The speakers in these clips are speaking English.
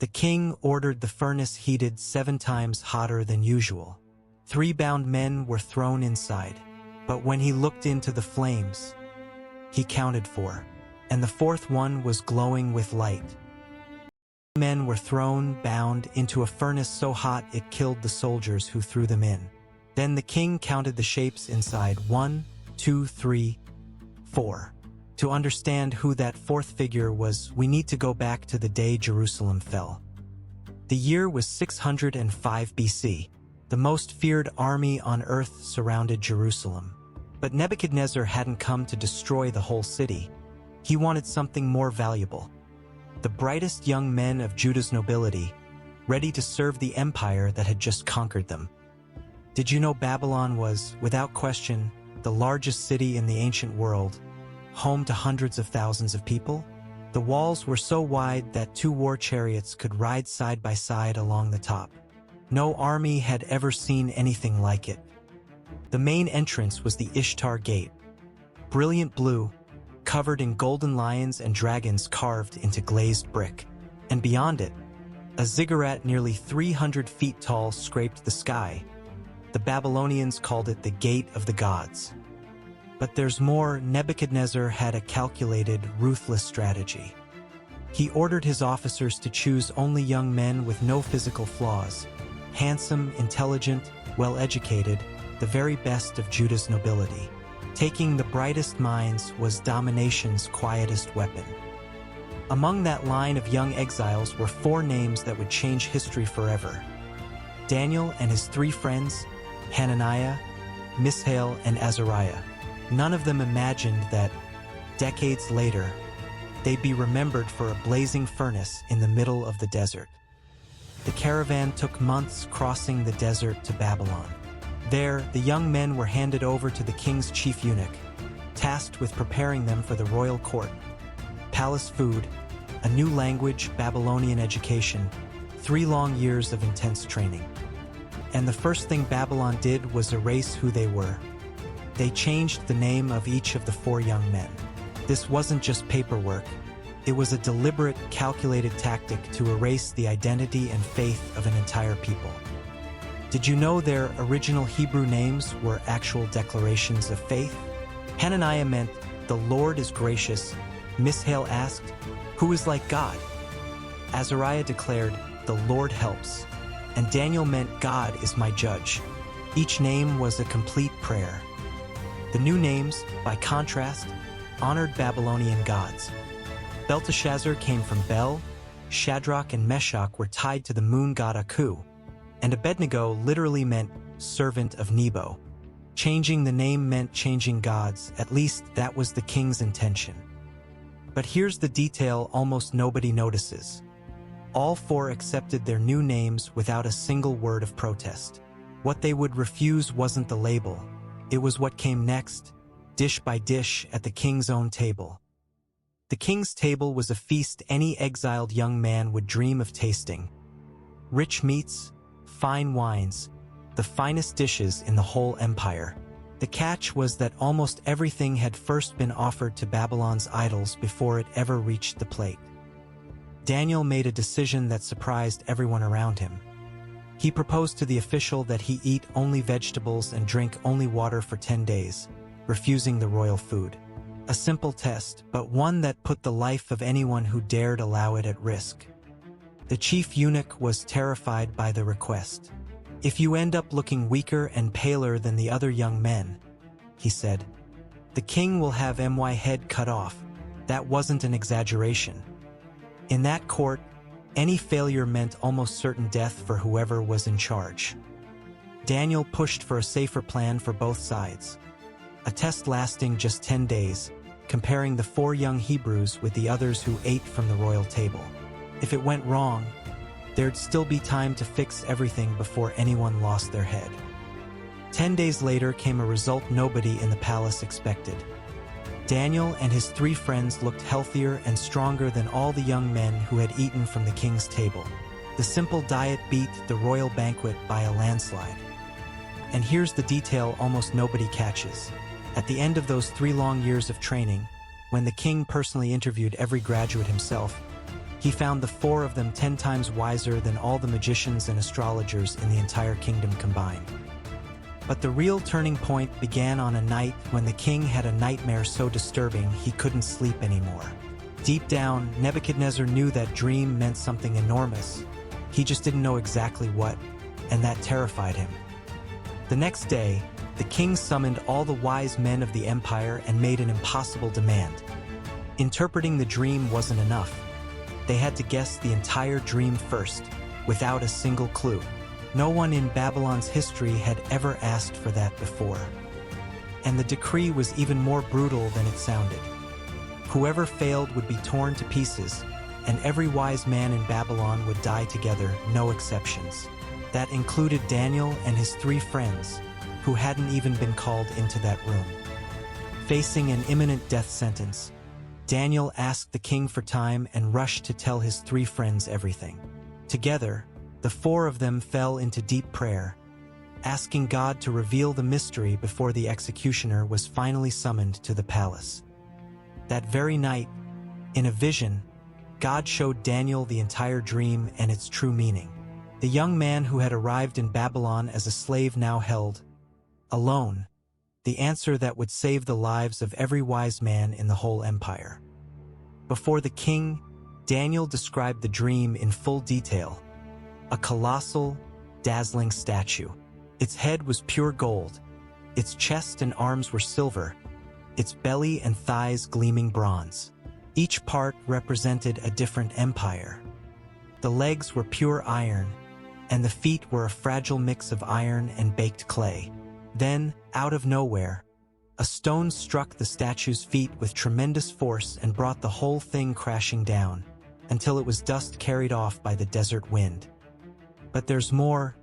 The king ordered the furnace heated 7 times hotter than usual. 3 bound men were thrown inside, but when he looked into the flames, he counted 4, and the 4th one was glowing with light. Men were thrown, bound, into a furnace so hot it killed the soldiers who threw them in. Then the king counted the shapes inside: 1, 2, 3, 4. To understand who that 4th figure was, we need to go back to the day Jerusalem fell. The year was 605 BC. The most feared army on earth surrounded Jerusalem. But Nebuchadnezzar hadn't come to destroy the whole city. He wanted something more valuable: the brightest young men of Judah's nobility, ready to serve the empire that had just conquered them. Did you know Babylon was, without question, the largest city in the ancient world, home to hundreds of thousands of people? The walls were so wide that 2 war chariots could ride side by side along the top. No army had ever seen anything like it. The main entrance was the Ishtar Gate, brilliant blue, covered in golden lions and dragons carved into glazed brick. And beyond it, a ziggurat nearly 300 feet tall scraped the sky. The Babylonians called it the Gate of the Gods. But there's more. Nebuchadnezzar had a calculated, ruthless strategy. He ordered his officers to choose only young men with no physical flaws, handsome, intelligent, well-educated, the very best of Judah's nobility. Taking the brightest minds was domination's quietest weapon. Among that line of young exiles were 4 names that would change history forever: Daniel and his 3 friends, Hananiah, Mishael, and Azariah. None of them imagined that, decades later, they'd be remembered for a blazing furnace in the middle of the desert. The caravan took months crossing the desert to Babylon. There, the young men were handed over to the king's chief eunuch, tasked with preparing them for the royal court. Palace food, a new language, Babylonian education, 3 long years of intense training. And the first thing Babylon did was erase who they were. They changed the name of each of the 4 young men. This wasn't just paperwork. It was a deliberate, calculated tactic to erase the identity and faith of an entire people. Did you know their original Hebrew names were actual declarations of faith? Hananiah meant, "The Lord is gracious." Mishael asked, "Who is like God?" Azariah declared, "The Lord helps." And Daniel meant, "God is my judge." Each name was a complete prayer. The new names, by contrast, honored Babylonian gods. Belteshazzar came from Bel, Shadrach and Meshach were tied to the moon god Aku, and Abednego literally meant servant of Nebo. Changing the name meant changing gods, at least that was the king's intention. But here's the detail almost nobody notices. All 4 accepted their new names without a single word of protest. What they would refuse wasn't the label. It was what came next, dish by dish at the king's own table. The king's table was a feast any exiled young man would dream of tasting. Rich meats, fine wines, the finest dishes in the whole empire. The catch was that almost everything had first been offered to Babylon's idols before it ever reached the plate. Daniel made a decision that surprised everyone around him. He proposed to the official that he eat only vegetables and drink only water for 10 days, refusing the royal food. A simple test, but one that put the life of anyone who dared allow it at risk. The chief eunuch was terrified by the request. "If you end up looking weaker and paler than the other young men," he said, "the king will have my head cut off." That wasn't an exaggeration. In that court, any failure meant almost certain death for whoever was in charge. Daniel pushed for a safer plan for both sides. A test lasting just 10 days, comparing the 4 young Hebrews with the others who ate from the royal table. If it went wrong, there'd still be time to fix everything before anyone lost their head. 10 days later came a result nobody in the palace expected. Daniel and his 3 friends looked healthier and stronger than all the young men who had eaten from the king's table. The simple diet beat the royal banquet by a landslide. And here's the detail almost nobody catches. At the end of those 3 long years of training, when the king personally interviewed every graduate himself, He found the four of them 10 times wiser than all the magicians and astrologers in the entire kingdom combined. But the real turning point began on a night when the king had a nightmare so disturbing he couldn't sleep anymore. Deep down, Nebuchadnezzar knew that dream meant something enormous. He just didn't know exactly what, and that terrified him. The next day, the king summoned all the wise men of the empire and made an impossible demand. Interpreting the dream wasn't enough. They had to guess the entire dream first, without a single clue. No one in Babylon's history had ever asked for that before. And the decree was even more brutal than it sounded. Whoever failed would be torn to pieces, and every wise man in Babylon would die together, no exceptions. That included Daniel and his 3 friends, who hadn't even been called into that room. Facing an imminent death sentence, Daniel asked the king for time and rushed to tell his 3 friends everything. Together, the 4 of them fell into deep prayer, asking God to reveal the mystery before the executioner was finally summoned to the palace. That very night, in a vision, God showed Daniel the entire dream and its true meaning. The young man who had arrived in Babylon as a slave now held, alone, the answer that would save the lives of every wise man in the whole empire. Before the king, Daniel described the dream in full detail. A colossal, dazzling statue. Its head was pure gold, its chest and arms were silver, its belly and thighs gleaming bronze. Each part represented a different empire. The legs were pure iron, and the feet were a fragile mix of iron and baked clay. Then, out of nowhere, a stone struck the statue's feet with tremendous force and brought the whole thing crashing down, until it was dust carried off by the desert wind. But there's more.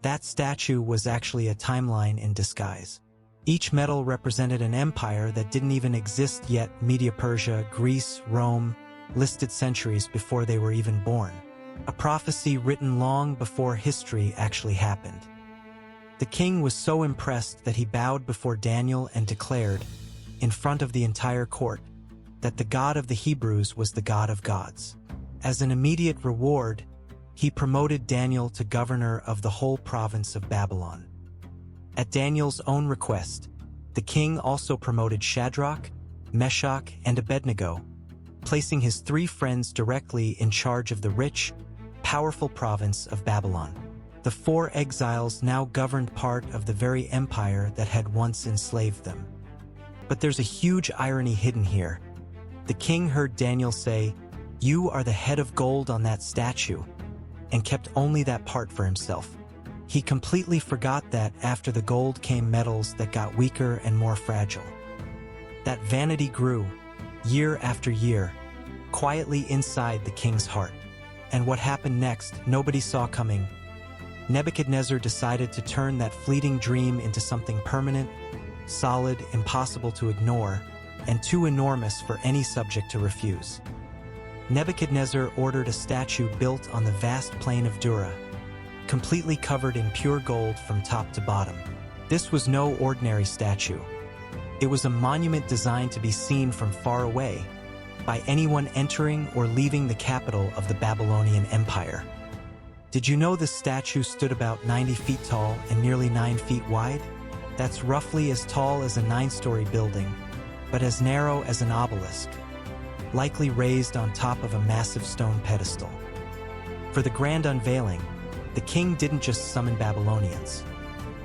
That statue was actually a timeline in disguise. Each metal represented an empire that didn't even exist yet. Media-Persia, Greece, Rome, listed centuries before they were even born. A prophecy written long before history actually happened. The king was so impressed that he bowed before Daniel and declared, in front of the entire court, that the God of the Hebrews was the God of gods. As an immediate reward, he promoted Daniel to governor of the whole province of Babylon. At Daniel's own request, the king also promoted Shadrach, Meshach, and Abednego, placing his 3 friends directly in charge of the rich, powerful province of Babylon. The 4 exiles now governed part of the very empire that had once enslaved them. But there's a huge irony hidden here. The king heard Daniel say, "You are the head of gold on that statue," and kept only that part for himself. He completely forgot that after the gold came metals that got weaker and more fragile. That vanity grew, year after year, quietly inside the king's heart. And what happened next, nobody saw coming. Nebuchadnezzar decided to turn that fleeting dream into something permanent, solid, impossible to ignore, and too enormous for any subject to refuse. Nebuchadnezzar ordered a statue built on the vast plain of Dura, completely covered in pure gold from top to bottom. This was no ordinary statue. It was a monument designed to be seen from far away, by anyone entering or leaving the capital of the Babylonian Empire. Did you know this statue stood about 90 feet tall and nearly 9 feet wide? That's roughly as tall as a 9-story building, but as narrow as an obelisk, likely raised on top of a massive stone pedestal. For the grand unveiling, the king didn't just summon Babylonians.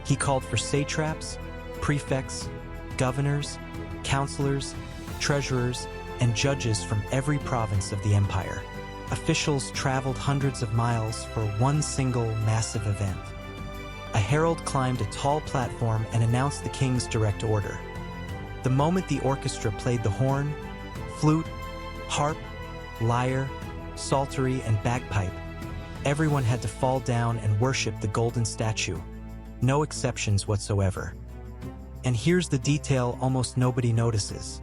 He called for satraps, prefects, governors, counselors, treasurers, and judges from every province of the empire. Officials traveled hundreds of miles for one single massive event. A herald climbed a tall platform and announced the king's direct order. The moment the orchestra played the horn, flute, harp, lyre, psaltery, and bagpipe, everyone had to fall down and worship the golden statue. No exceptions whatsoever. And here's the detail almost nobody notices.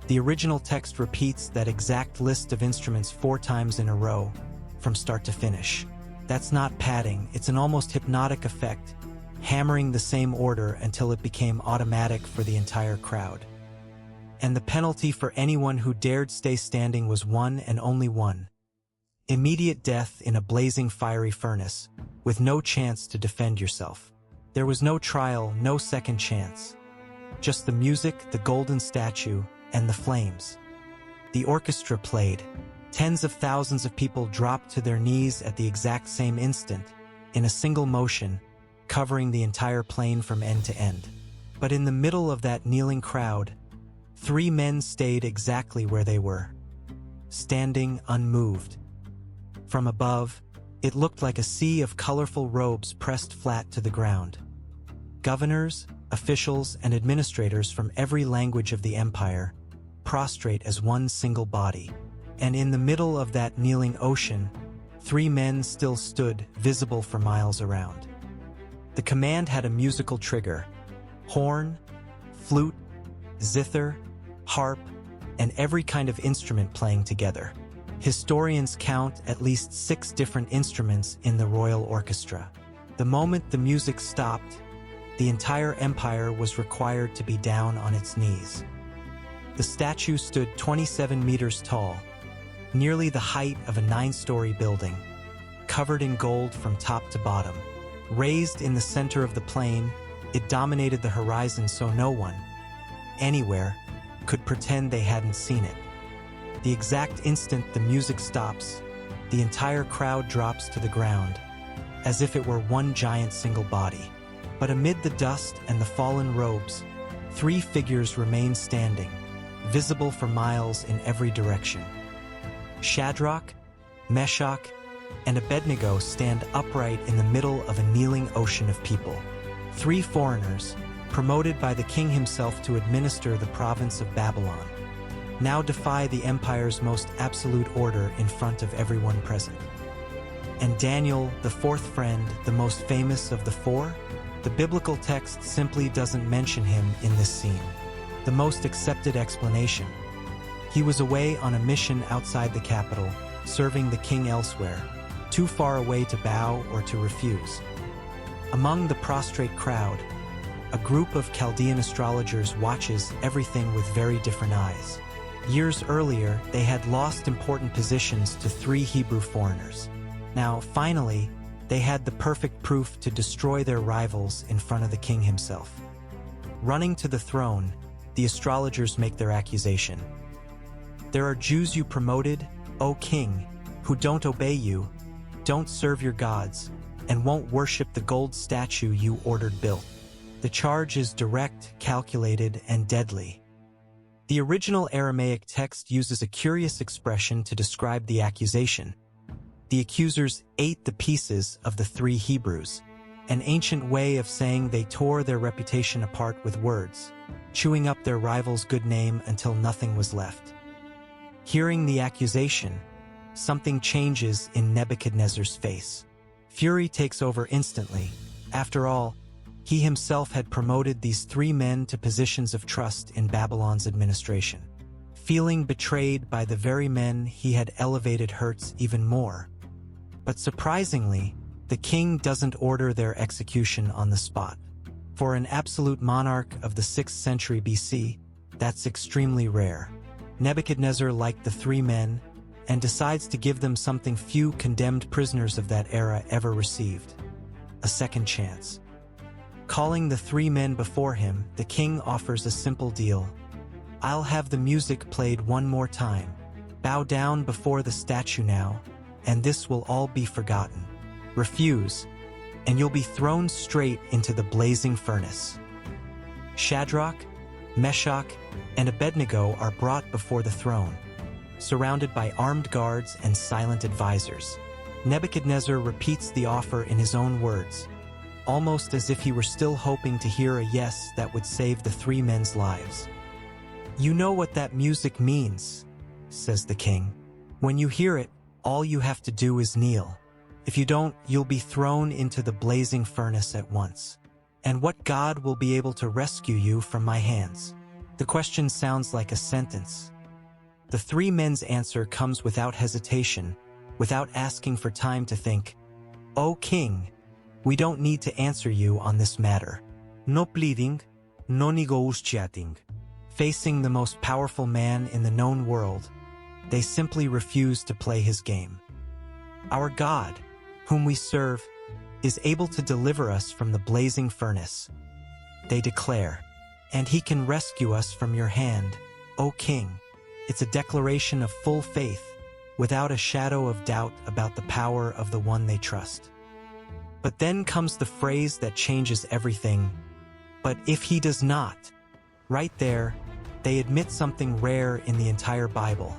The original text repeats that exact list of instruments 4 times in a row, from start to finish. That's not padding, it's an almost hypnotic effect, hammering the same order until it became automatic for the entire crowd. And the penalty for anyone who dared stay standing was one and only one: Immediate death in a blazing fiery furnace, with no chance to defend yourself. There was no trial, no second chance. Just the music, the golden statue, and the flames. The orchestra played. Tens of thousands of people dropped to their knees at the exact same instant, in a single motion, covering the entire plain from end to end. But in the middle of that kneeling crowd, 3 men stayed exactly where they were, standing unmoved. From above, it looked like a sea of colorful robes pressed flat to the ground. Governors, officials, and administrators from every language of the empire, prostrate as one single body. And in the middle of that kneeling ocean, 3 men still stood, visible for miles around. The command had a musical trigger: horn, flute, zither, harp, and every kind of instrument playing together. Historians count at least 6 different instruments in the royal orchestra. The moment the music stopped, the entire empire was required to be down on its knees. The statue stood 27 meters tall, nearly the height of a 9-story building, covered in gold from top to bottom. Raised in the center of the plain, it dominated the horizon so no one, anywhere, could pretend they hadn't seen it. The exact instant the music stops, the entire crowd drops to the ground, as if it were one giant single body. But amid the dust and the fallen robes, 3 figures remain standing, visible for miles in every direction. Shadrach, Meshach, and Abednego stand upright in the middle of a kneeling ocean of people. 3 foreigners, promoted by the king himself to administer the province of Babylon, now defy the empire's most absolute order in front of everyone present. And Daniel, the 4th friend, the most famous of the 4? The biblical text simply doesn't mention him in this scene. The most accepted explanation: he was away on a mission outside the capital, serving the king elsewhere, too far away to bow or to refuse. Among the prostrate crowd, a group of Chaldean astrologers watches everything with very different eyes. Years earlier, they had lost important positions to 3 Hebrew foreigners. Now, finally, they had the perfect proof to destroy their rivals in front of the king himself. Running to the throne, the astrologers make their accusation. There are Jews you promoted, O king, who don't obey you, don't serve your gods, and won't worship the gold statue you ordered built. The charge is direct, calculated, and deadly. The original Aramaic text uses a curious expression to describe the accusation. The accusers ate the pieces of the 3 Hebrews, an ancient way of saying they tore their reputation apart with words, chewing up their rival's good name until nothing was left. Hearing the accusation, something changes in Nebuchadnezzar's face. Fury takes over instantly. After all, he himself had promoted these 3 men to positions of trust in Babylon's administration. Feeling betrayed by the very men he had elevated hurts even more. But surprisingly, the king doesn't order their execution on the spot. For an absolute monarch of the 6th century BC, that's extremely rare. Nebuchadnezzar liked the 3 men and decides to give them something few condemned prisoners of that era ever received: a second chance. Calling the 3 men before him, the king offers a simple deal. I'll have the music played one more time. Bow down before the statue now, and this will all be forgotten. Refuse, and you'll be thrown straight into the blazing furnace. Shadrach, Meshach, and Abednego are brought before the throne, surrounded by armed guards and silent advisors. Nebuchadnezzar repeats the offer in his own words, almost as if he were still hoping to hear a yes that would save the 3 men's lives. You know what that music means, says the king. When you hear it, all you have to do is kneel. If you don't, you'll be thrown into the blazing furnace at once. And what God will be able to rescue you from my hands? The question sounds like a sentence. The 3 men's answer comes without hesitation, without asking for time to think. O king, we don't need to answer you on this matter. No pleading, no negotiating. Facing the most powerful man in the known world, they simply refuse to play his game. Our God, whom we serve, is able to deliver us from the blazing furnace. They declare, and he can rescue us from your hand, O King. It's a declaration of full faith, without a shadow of doubt about the power of the one they trust. But then comes the phrase that changes everything. But if he does not, right there, they admit something rare in the entire Bible.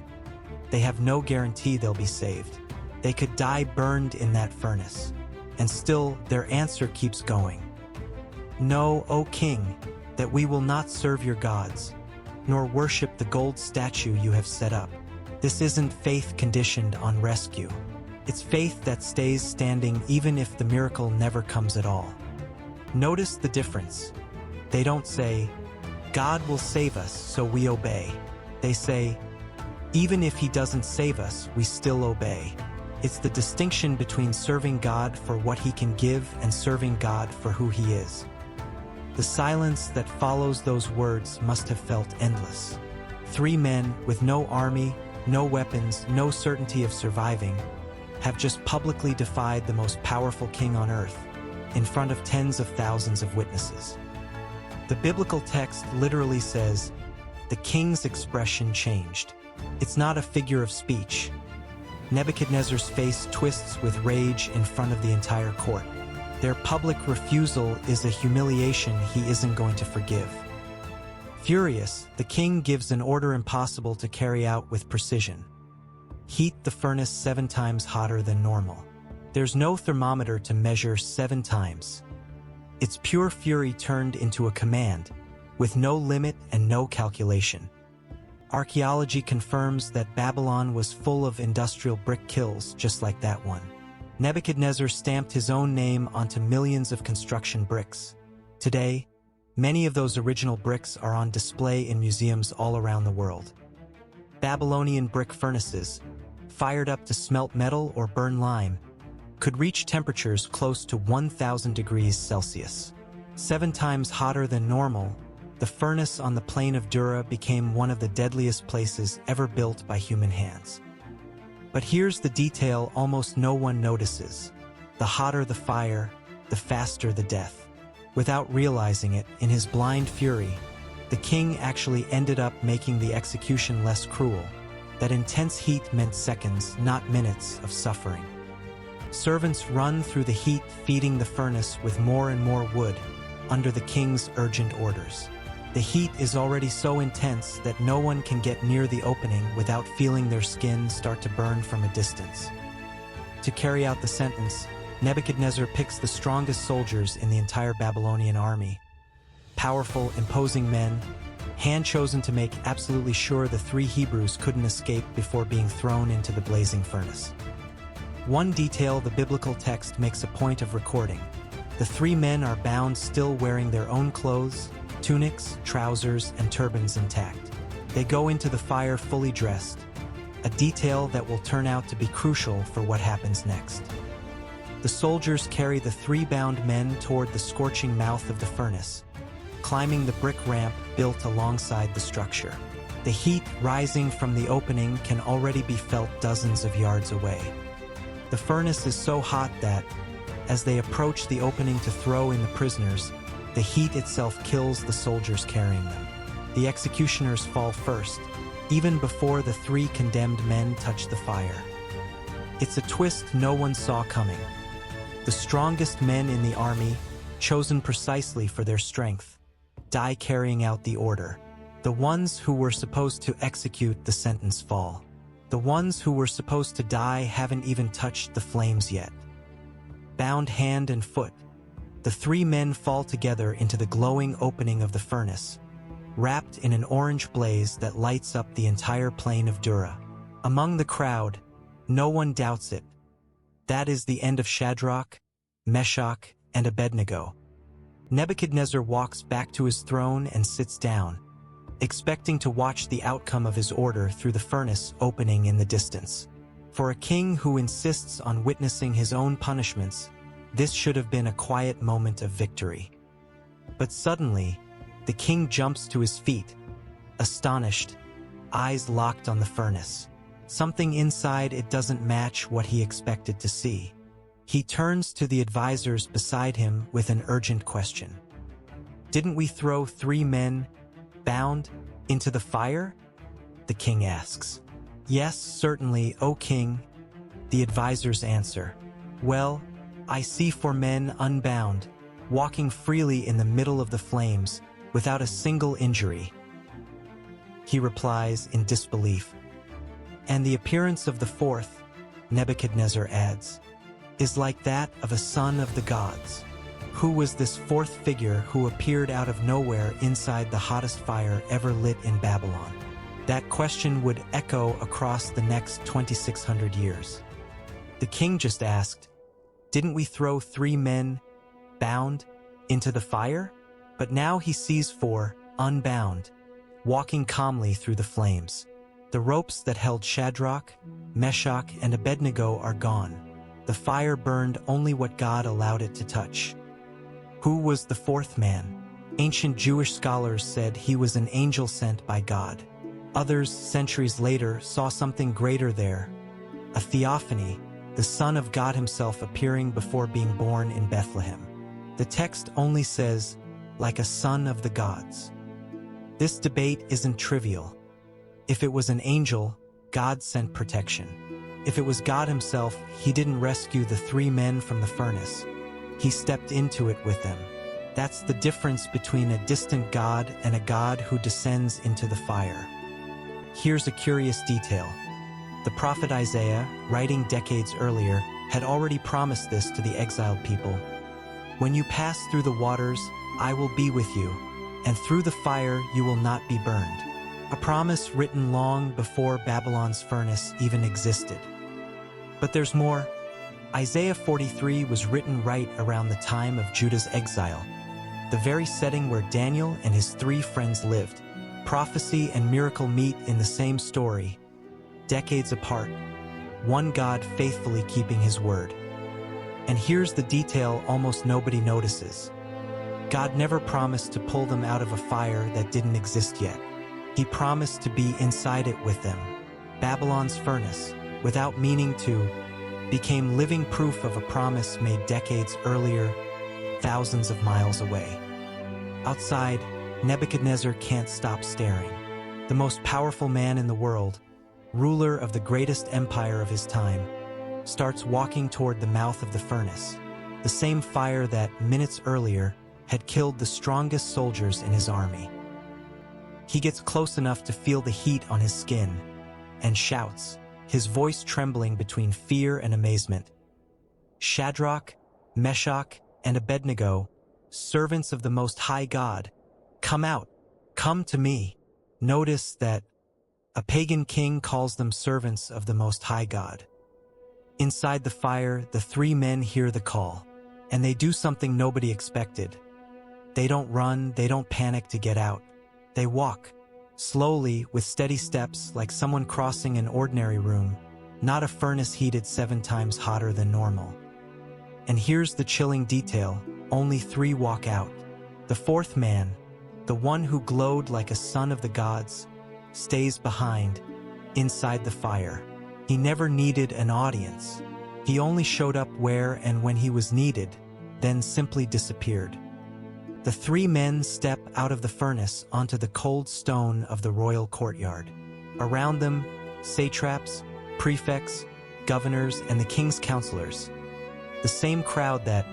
They have no guarantee they'll be saved. They could die burned in that furnace, and still their answer keeps going. Know, O King, that we will not serve your gods, nor worship the gold statue you have set up. This isn't faith conditioned on rescue. It's faith that stays standing even if the miracle never comes at all. Notice the difference. They don't say, God will save us, so we obey. They say, even if he doesn't save us, we still obey. It's the distinction between serving God for what he can give and serving God for who he is. The silence that follows those words must have felt endless. 3 men with no army, no weapons, no certainty of surviving, have just publicly defied the most powerful king on earth, in front of tens of thousands of witnesses. The biblical text literally says, the king's expression changed. It's not a figure of speech. Nebuchadnezzar's face twists with rage in front of the entire court. Their public refusal is a humiliation he isn't going to forgive. Furious, the king gives an order impossible to carry out with precision. Heat the furnace 7 times hotter than normal. There's no thermometer to measure 7 times. It's pure fury turned into a command, with no limit and no calculation. Archaeology confirms that Babylon was full of industrial brick kilns just like that one. Nebuchadnezzar stamped his own name onto millions of construction bricks. Today, many of those original bricks are on display in museums all around the world. Babylonian brick furnaces, fired up to smelt metal or burn lime, could reach temperatures close to 1,000 degrees Celsius. 7 times hotter than normal, the furnace on the plain of Dura became one of the deadliest places ever built by human hands. But here's the detail almost no one notices. The hotter the fire, the faster the death. Without realizing it, in his blind fury, the king actually ended up making the execution less cruel. That intense heat meant seconds, not minutes, of suffering. Servants run through the heat, feeding the furnace with more and more wood, under the king's urgent orders. The heat is already so intense that no one can get near the opening without feeling their skin start to burn from a distance. To carry out the sentence, Nebuchadnezzar picks the strongest soldiers in the entire Babylonian army. Powerful, imposing men, hand-chosen to make absolutely sure the 3 Hebrews couldn't escape before being thrown into the blazing furnace. One detail the biblical text makes a point of recording. The 3 men are bound still wearing their own clothes, tunics, trousers, and turbans intact. They go into the fire fully dressed, a detail that will turn out to be crucial for what happens next. The soldiers carry the 3 bound men toward the scorching mouth of the furnace, climbing the brick ramp built alongside the structure. The heat rising from the opening can already be felt dozens of yards away. The furnace is so hot that, as they approach the opening to throw in the prisoners, the heat itself kills the soldiers carrying them. The executioners fall first, even before the 3 condemned men touch the fire. It's a twist no one saw coming. The strongest men in the army, chosen precisely for their strength, die carrying out the order. The ones who were supposed to execute the sentence fall. The ones who were supposed to die haven't even touched the flames yet. Bound hand and foot, the 3 men fall together into the glowing opening of the furnace, wrapped in an orange blaze that lights up the entire plain of Dura. Among the crowd, no one doubts it. That is the end of Shadrach, Meshach, and Abednego. Nebuchadnezzar walks back to his throne and sits down, expecting to watch the outcome of his order through the furnace opening in the distance. For a king who insists on witnessing his own punishments, this should have been a quiet moment of victory. But suddenly, the king jumps to his feet, astonished, eyes locked on the furnace. Something inside it doesn't match what he expected to see. He turns to the advisors beside him with an urgent question. "Didn't we throw 3 men, bound, into the fire?" the king asks. "Yes, certainly, O king," the advisors answer. "Well, I see 4 men unbound, walking freely in the middle of the flames, without a single injury." He replies in disbelief. "And the appearance of the 4th, Nebuchadnezzar adds, "is like that of a son of the gods." Who was this 4th figure who appeared out of nowhere inside the hottest fire ever lit in Babylon? That question would echo across the next 2,600 years. The king just asked, "Didn't we throw 3 men, bound, into the fire?" But now he sees 4, unbound, walking calmly through the flames. The ropes that held Shadrach, Meshach, and Abednego are gone. The fire burned only what God allowed it to touch. Who was the 4th man? Ancient Jewish scholars said he was an angel sent by God. Others, centuries later, saw something greater there, a theophany, the Son of God himself appearing before being born in Bethlehem. The text only says, "like a son of the gods." This debate isn't trivial. If it was an angel, God sent protection. If it was God himself, he didn't rescue the 3 men from the furnace. He stepped into it with them. That's the difference between a distant God and a God who descends into the fire. Here's a curious detail. The prophet Isaiah, writing decades earlier, had already promised this to the exiled people. "When you pass through the waters, I will be with you, and through the fire you will not be burned." A promise written long before Babylon's furnace even existed. But there's more. Isaiah 43 was written right around the time of Judah's exile, the very setting where Daniel and his 3 friends lived. Prophecy and miracle meet in the same story, decades apart, one God faithfully keeping his word. And here's the detail almost nobody notices. God never promised to pull them out of a fire that didn't exist yet. He promised to be inside it with them. Babylon's furnace, without meaning to, became living proof of a promise made decades earlier, thousands of miles away. Outside, Nebuchadnezzar can't stop staring. The most powerful man in the world, ruler of the greatest empire of his time, starts walking toward the mouth of the furnace, the same fire that, minutes earlier, had killed the strongest soldiers in his army. He gets close enough to feel the heat on his skin, and shouts, his voice trembling between fear and amazement. "Shadrach, Meshach, and Abednego, servants of the Most High God, come out, come to me." Notice that a pagan king calls them servants of the Most High God. Inside the fire, the 3 men hear the call, and they do something nobody expected. They don't run, they don't panic to get out. They walk, slowly, with steady steps, like someone crossing an ordinary room, not a furnace heated 7 times hotter than normal. And here's the chilling detail, only 3 walk out. The 4th man, the one who glowed like a son of the gods, stays behind, inside the fire. He never needed an audience. He only showed up where and when he was needed, then simply disappeared. The 3 men step out of the furnace onto the cold stone of the royal courtyard. Around them, satraps, prefects, governors, and the king's counselors. The same crowd that,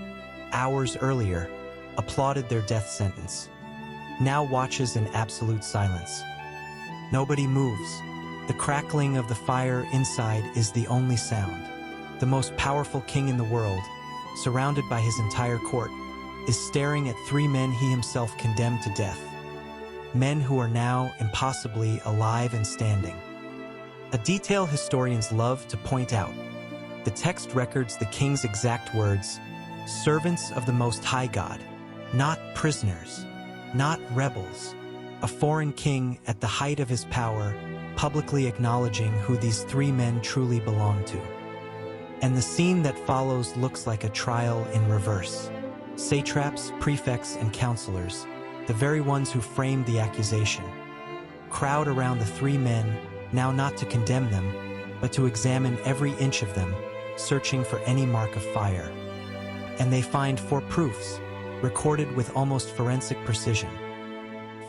hours earlier, applauded their death sentence, now watches in absolute silence. Nobody moves. The crackling of the fire inside is the only sound. The most powerful king in the world, surrounded by his entire court, is staring at 3 men he himself condemned to death. Men who are now impossibly alive and standing. A detail historians love to point out. The text records the king's exact words, "servants of the Most High God," not prisoners, not rebels. A foreign king at the height of his power, publicly acknowledging who these 3 men truly belong to. And the scene that follows looks like a trial in reverse. Satraps, prefects, and counselors, the very ones who framed the accusation, crowd around the 3 men, now not to condemn them, but to examine every inch of them, searching for any mark of fire. And they find 4 proofs, recorded with almost forensic precision.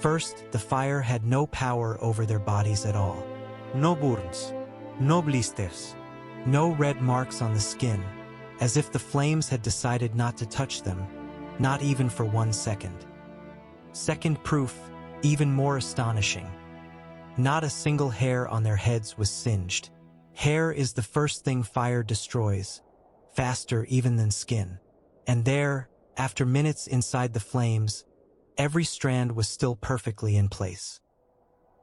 First, the fire had no power over their bodies at all. No burns, no blisters, no red marks on the skin, as if the flames had decided not to touch them, not even for 1 second. Second proof, even more astonishing. Not a single hair on their heads was singed. Hair is the first thing fire destroys, faster even than skin. And there, after minutes inside the flames, every strand was still perfectly in place.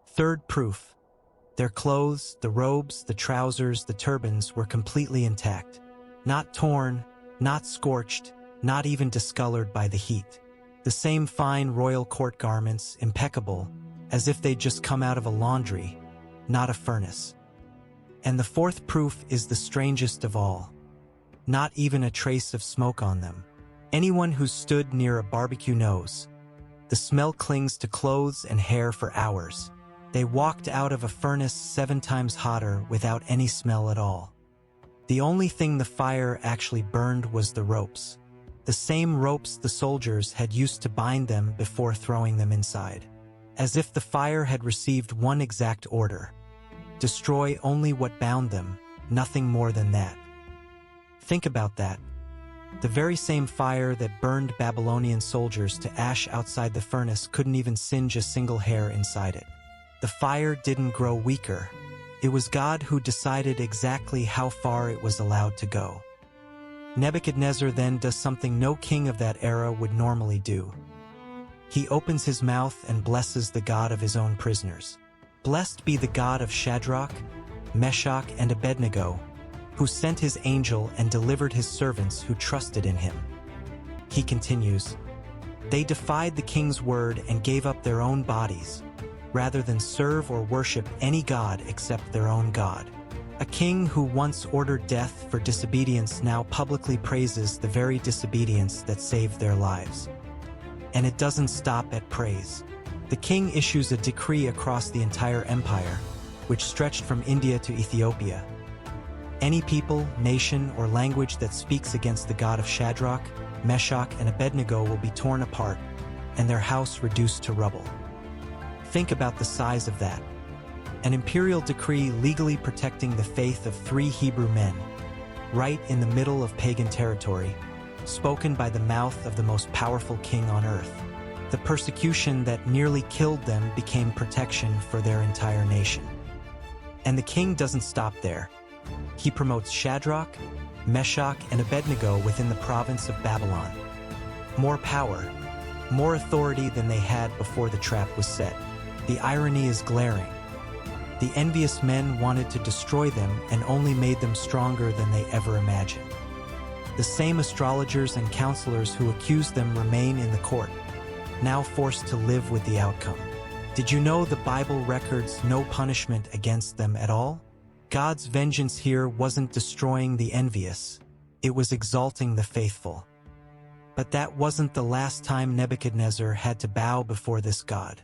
Third proof, their clothes, the robes, the trousers, the turbans were completely intact. Not torn, not scorched, not even discolored by the heat. The same fine royal court garments, impeccable, as if they'd just come out of a laundry, not a furnace. And the fourth proof is the strangest of all. Not even a trace of smoke on them. Anyone who stood near a barbecue knows. The smell clings to clothes and hair for hours. They walked out of a furnace 7 times hotter without any smell at all. The only thing the fire actually burned was the ropes. The same ropes the soldiers had used to bind them before throwing them inside. As if the fire had received one exact order. Destroy only what bound them, nothing more than that. Think about that. The very same fire that burned Babylonian soldiers to ash outside the furnace couldn't even singe a single hair inside it. The fire didn't grow weaker. It was God who decided exactly how far it was allowed to go. Nebuchadnezzar then does something no king of that era would normally do. He opens his mouth and blesses the God of his own prisoners. Blessed be the God of Shadrach, Meshach, and Abednego, who sent his angel and delivered his servants who trusted in him. He continues, they defied the king's word and gave up their own bodies, rather than serve or worship any god except their own God. A king who once ordered death for disobedience now publicly praises the very disobedience that saved their lives. And it doesn't stop at praise. The king issues a decree across the entire empire, which stretched from India to Ethiopia. Any people, nation, or language that speaks against the God of Shadrach, Meshach, and Abednego will be torn apart, and their house reduced to rubble. Think about the size of that. An imperial decree legally protecting the faith of 3 Hebrew men, right in the middle of pagan territory, spoken by the mouth of the most powerful king on earth. The persecution that nearly killed them became protection for their entire nation. And the king doesn't stop there. He promotes Shadrach, Meshach, and Abednego within the province of Babylon. More power, more authority than they had before the trap was set. The irony is glaring. The envious men wanted to destroy them and only made them stronger than they ever imagined. The same astrologers and counselors who accused them remain in the court, now forced to live with the outcome. Did you know the Bible records no punishment against them at all? God's vengeance here wasn't destroying the envious, it was exalting the faithful. But that wasn't the last time Nebuchadnezzar had to bow before this God.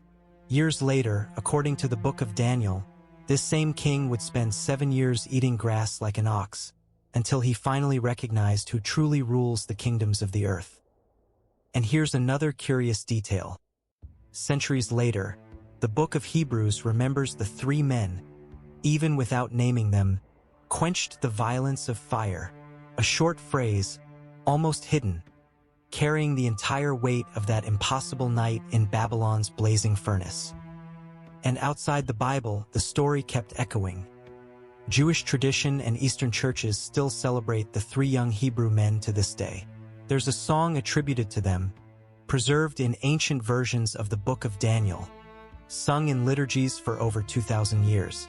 Years later, according to the book of Daniel, this same king would spend 7 years eating grass like an ox, until he finally recognized who truly rules the kingdoms of the earth. And here's another curious detail. Centuries later, the book of Hebrews remembers the 3 men, even without naming them, quenched the violence of fire, a short phrase, almost hidden, carrying the entire weight of that impossible night in Babylon's blazing furnace. And outside the Bible, the story kept echoing. Jewish tradition and Eastern churches still celebrate the 3 young Hebrew men to this day. There's a song attributed to them, preserved in ancient versions of the book of Daniel, sung in liturgies for over 2,000 years.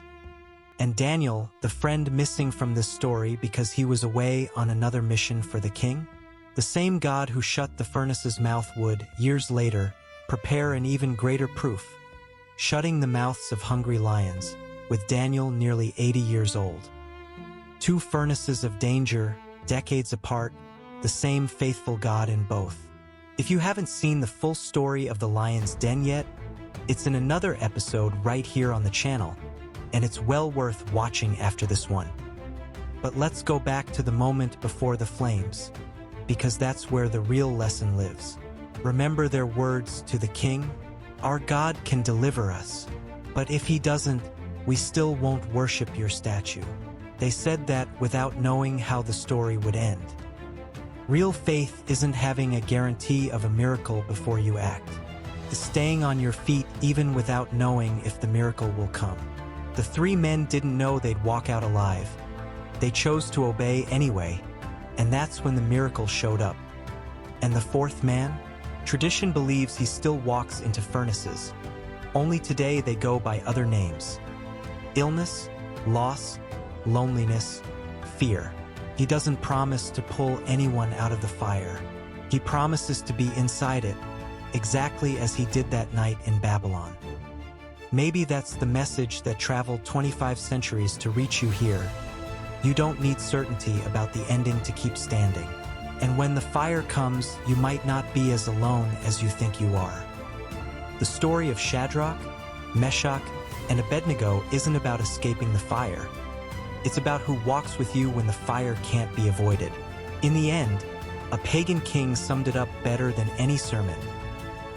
And Daniel, the friend missing from this story because he was away on another mission for the king, the same God who shut the furnace's mouth would, years later, prepare an even greater proof, shutting the mouths of hungry lions, with Daniel nearly 80 years old. 2 furnaces of danger, decades apart, the same faithful God in both. If you haven't seen the full story of the lion's den yet, it's in another episode right here on the channel. and it's well worth watching after this one. But let's go back to the moment before the flames, because that's where the real lesson lives. Remember their words to the king? Our God can deliver us, but if he doesn't, we still won't worship your statue. They said that without knowing how the story would end. Real faith isn't having a guarantee of a miracle before you act. It's staying on your feet even without knowing if the miracle will come. The three men didn't know they'd walk out alive. They chose to obey anyway, and that's when the miracle showed up. And the fourth man? Tradition believes he still walks into furnaces. Only today they go by other names. Illness, loss, loneliness, fear. He doesn't promise to pull anyone out of the fire. He promises to be inside it, exactly as he did that night in Babylon. Maybe that's the message that traveled 25 centuries to reach you here. You don't need certainty about the ending to keep standing. And when the fire comes, you might not be as alone as you think you are. The story of Shadrach, Meshach, and Abednego isn't about escaping the fire. It's about who walks with you when the fire can't be avoided. In the end, a pagan king summed it up better than any sermon.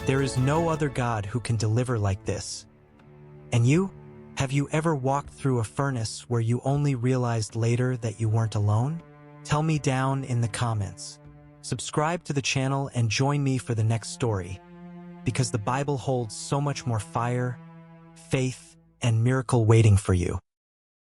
There is no other God who can deliver like this. And you? Have you ever walked through a furnace where you only realized later that you weren't alone? Tell me down in the comments. Subscribe to the channel and join me for the next story, because the Bible holds so much more fire, faith, and miracle waiting for you.